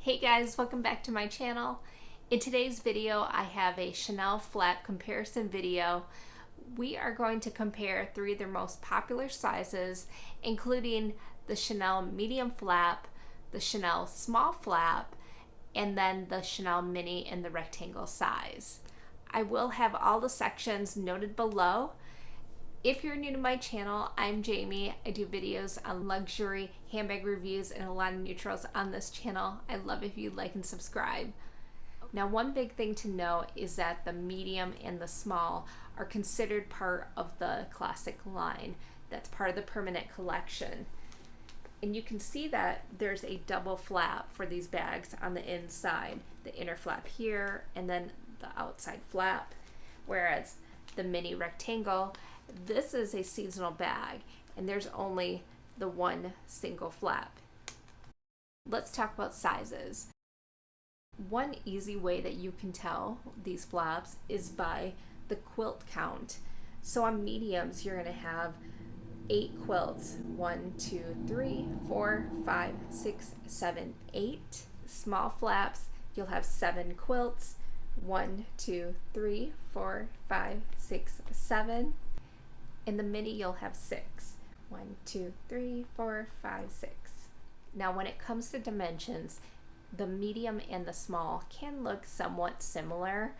Hey guys, welcome back to my channel. In today's video, I have a Chanel flap comparison video. We are going to compare three of their most popular sizes, including the Chanel medium flap, the Chanel small flap, and then the Chanel mini in the rectangle size. I will have all the sections noted below. If you're new to my channel, I'm Jamie. I do videos on luxury handbag reviews and a lot of neutrals on this channel. I love if you like and subscribe. Now, one big thing to know is that the medium and the small are considered part of the classic line. That's part of the permanent collection. And you can see that there's a double flap for these bags on the inside. The inner flap here and then the outside flap. Whereas the mini rectangle, this is a seasonal bag and there's only the one single flap. Let's talk about sizes. One easy way that you can tell these flaps is by the quilt count. So on mediums, you're going to have 8 quilts. 1, 2, 3, 4, 5, 6, 7, 8. Small flaps, you'll have 7 quilts. 1, 2, 3, 4, 5, 6, 7. In the mini, you'll have 6. 1, 2, 3, 4, 5, 6. Now, when it comes to dimensions, the medium and the small can look somewhat similar,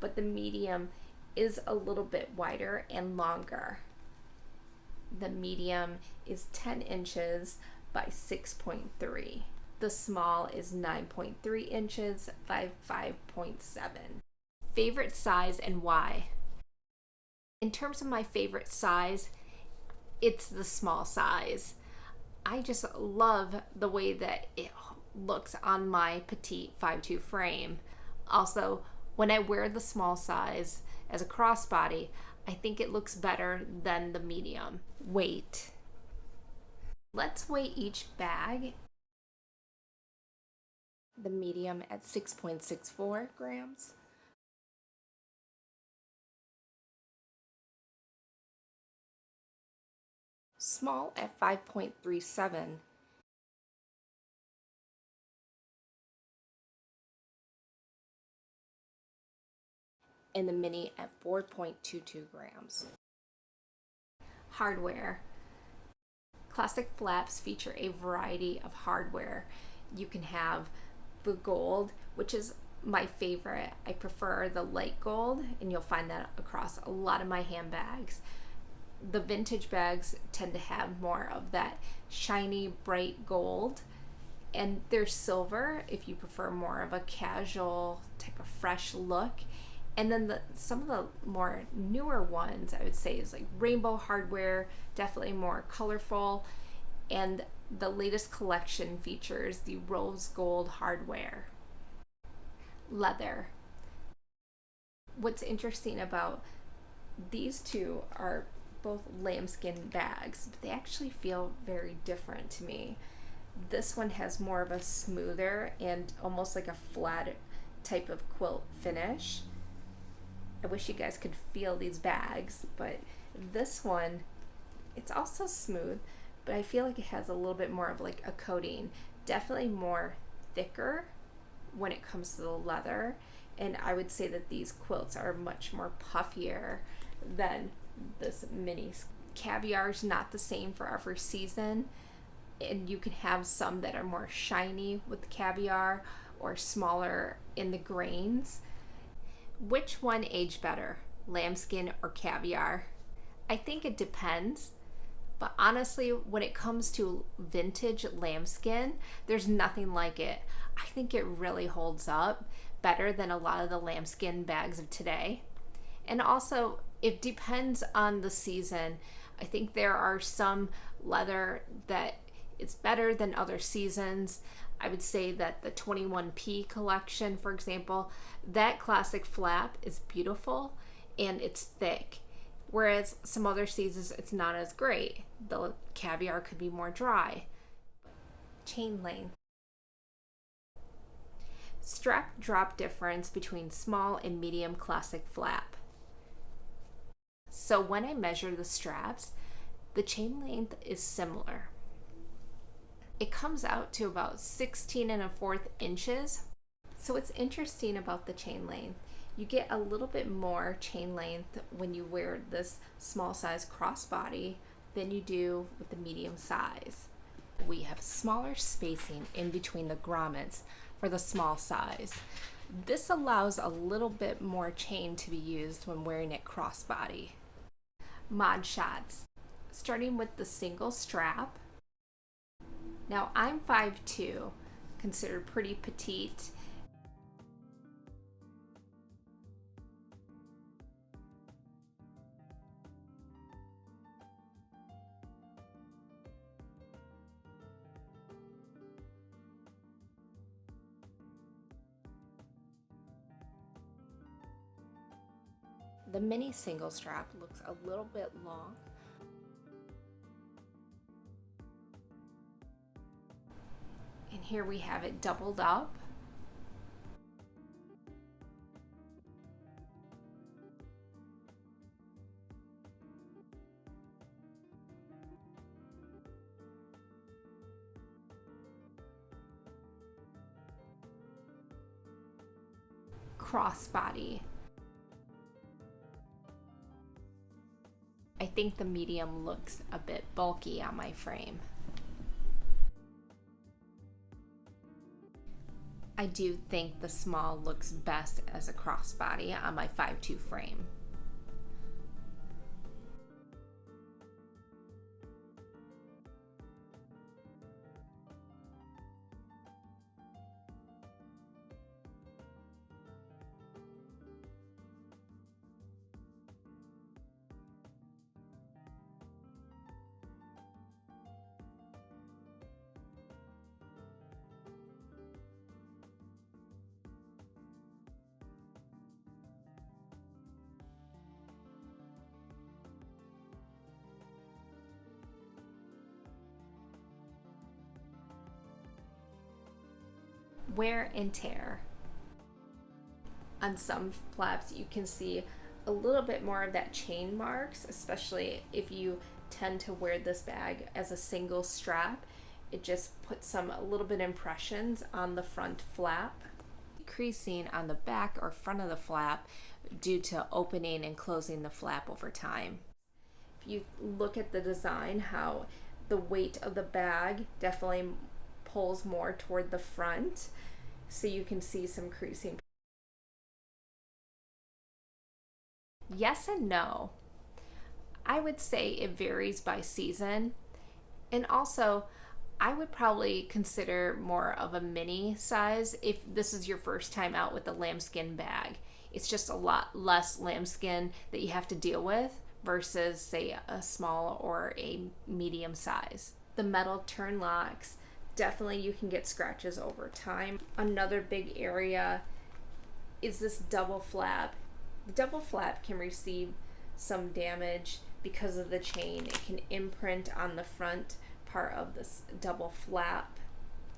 but the medium is a little bit wider and longer. The medium is 10 inches by 6.3. The small is 9.3 inches by 5.7. Favorite size and why? In terms of my favorite size, it's the small size. I just love the way that it looks on my petite 5'2" frame. Also, when I wear the small size as a crossbody, I think it looks better than the medium. Weight. Let's weigh each bag. The medium at 6.64 grams. Small at 5.37. And the mini at 4.22 grams. Hardware. Classic flaps feature a variety of hardware. You can have the gold, which is my favorite. I prefer the light gold, and you'll find that across a lot of my handbags. The vintage bags tend to have more of that shiny, bright gold, and there's silver if you prefer more of a casual type of fresh look. And then some of the more newer ones, I would say, is like rainbow hardware, definitely more colorful. And the latest collection features the rose gold hardware. Leather. What's interesting about these two are both lambskin bags, but they actually feel very different to me. This one has more of a smoother and almost like a flat type of quilt finish. I wish you guys could feel these bags, but this one, it's also smooth, but I feel like it has a little bit more of like a coating. Definitely more thicker when it comes to the leather, and I would say that these quilts are much more puffier than this mini. Caviar is not the same for every season, and you can have some that are more shiny with caviar or smaller in the grains. Which one aged better, lambskin or caviar? I think it depends, but honestly, when it comes to vintage lambskin, there's nothing like it. I think it really holds up better than a lot of the lambskin bags of today. And also, it depends on the season. I think there are some leather that is better than other seasons. I would say that the 21P collection, for example, that classic flap is beautiful and it's thick. Whereas some other seasons, it's not as great. The caviar could be more dry. Chain length. Strap drop difference between small and medium classic flap. So when I measure the straps, the chain length is similar. It comes out to about 16 1/4 inches. So what's interesting about the chain length, you get a little bit more chain length when you wear this small size crossbody than you do with the medium size. We have smaller spacing in between the grommets for the small size. This allows a little bit more chain to be used when wearing it crossbody. Mod shots, starting with the single strap. Now I'm 5'2", considered pretty petite. The mini single strap looks a little bit long. And here we have it doubled up. Crossbody. I think the medium looks a bit bulky on my frame. I do think the small looks best as a crossbody on my 5'2" frame. Wear and tear. On some flaps you can see a little bit more of that chain marks, especially if you tend to wear this bag as a single strap. It just puts a little bit impressions on the front flap. Creasing on the back or front of the flap due to opening and closing the flap over time. If you look at the design, how the weight of the bag definitely pulls more toward the front, so you can see some creasing. Yes and no. I would say it varies by season, and also I would probably consider more of a mini size if this is your first time out with a lambskin bag. It's just a lot less lambskin that you have to deal with versus say a small or a medium size. The metal turn locks, definitely you can get scratches over time. Another big area is this double flap. The double flap can receive some damage because of the chain. It can imprint on the front part of this double flap.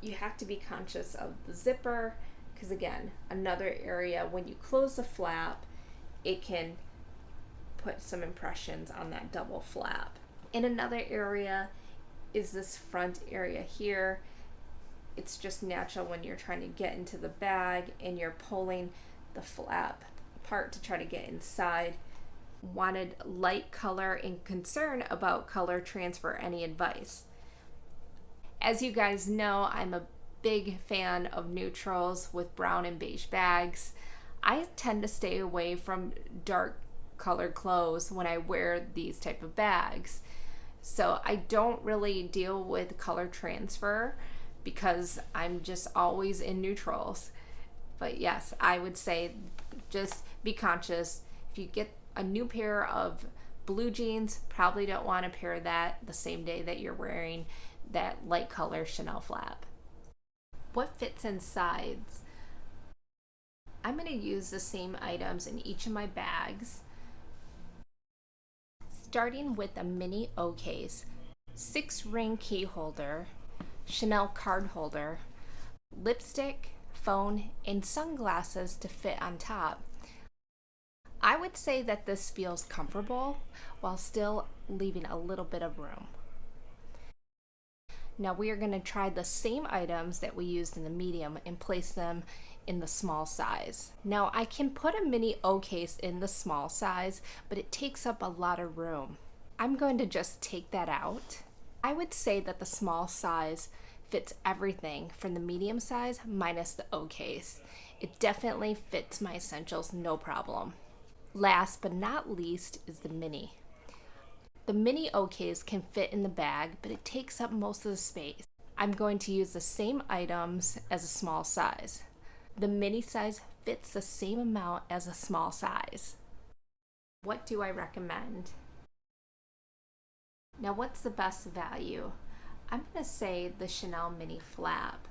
You have to be conscious of the zipper, because again, another area when you close the flap, it can put some impressions on that double flap. And another area is this front area here. It's just natural when you're trying to get into the bag and you're pulling the flap apart to try to get inside. Wanted light color and concern about color transfer. Any advice? As you guys know, I'm a big fan of neutrals with brown and beige bags. I tend to stay away from dark colored clothes when I wear these type of bags. So I don't really deal with color transfer because I'm just always in neutrals. But yes, I would say just be conscious. If you get a new pair of blue jeans, probably don't want to pair that the same day that you're wearing that light color Chanel flap. What fits inside? I'm going to use the same items in each of my bags. Starting with a mini O case, 6-ring key holder, Chanel card holder, lipstick, phone, and sunglasses to fit on top. I would say that this feels comfortable while still leaving a little bit of room. Now we are going to try the same items that we used in the medium and place them in the small size. Now I can put a mini O case in the small size, but it takes up a lot of room. I'm going to just take that out. I would say that the small size fits everything from the medium size minus the O case. It definitely fits my essentials, no problem. Last but not least is the mini. The mini O case can fit in the bag, but it takes up most of the space. I'm going to use the same items as a small size. The mini size fits the same amount as a small size. What do I recommend? Now what's the best value? I'm going to say the Chanel mini flap.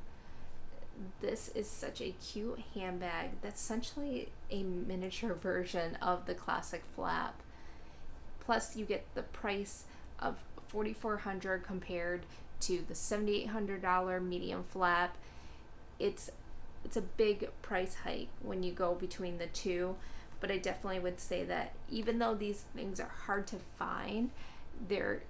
This is such a cute handbag that's essentially a miniature version of the classic flap. Plus you get the price of $4,400 compared to the $7,800 medium flap. It's a big price hike when you go between the two, but I definitely would say that even though these things are hard to find, they're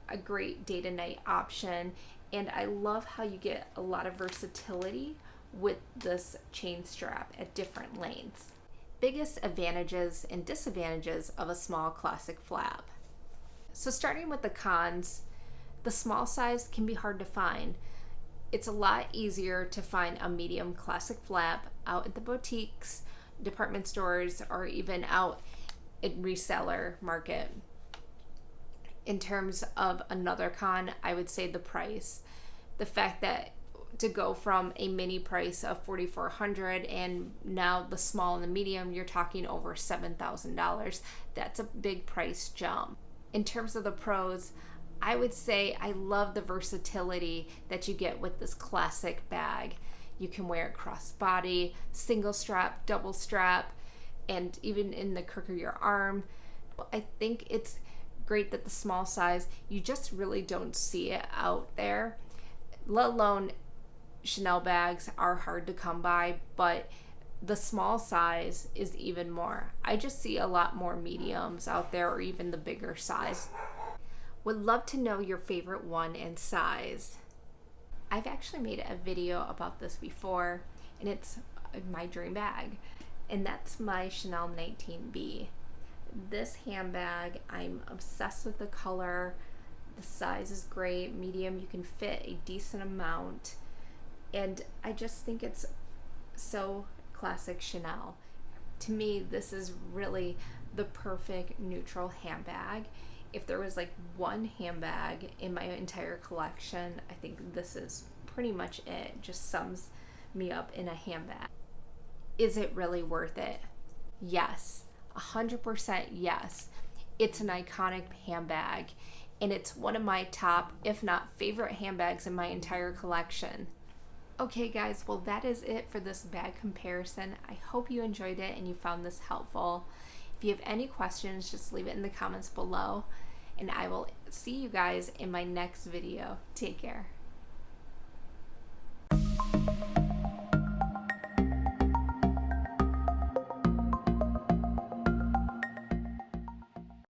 a great day to night option, and I love how you get a lot of versatility with this chain strap at different lengths. Biggest advantages and disadvantages of a small classic flap. So starting with the cons, the small size can be hard to find. It's a lot easier to find a medium classic flap out at the boutiques, department stores, or even out in reseller market. In terms of another con, I would say the price. The fact that to go from a mini price of $4,400 and now the small and the medium, you're talking over $7,000. That's a big price jump. In terms of the pros, I would say I love the versatility that you get with this classic bag. You can wear it crossbody, single strap, double strap, and even in the crook of your arm. I think it's great that the small size, you just really don't see it out there, let alone Chanel bags are hard to come by, but the small size is even more. I just see a lot more mediums out there, or even the bigger size. Would love to know your favorite one and size. I've actually made a video about this before, and it's my dream bag, and that's my Chanel 19B. This handbag, I'm obsessed with the color. The size is great, medium, you can fit a decent amount, and I just think it's so classic Chanel. To me, this is really the perfect neutral handbag. If there was like one handbag in my entire collection, I think this is pretty much it. Just sums me up in a handbag. Is it really worth it? Yes, 100% yes. It's an iconic handbag, and it's one of my top, if not favorite handbags in my entire collection. Okay guys, well that is it for this bag comparison. I hope you enjoyed it and you found this helpful. If you have any questions, just leave it in the comments below, and I will see you guys in my next video. Take care.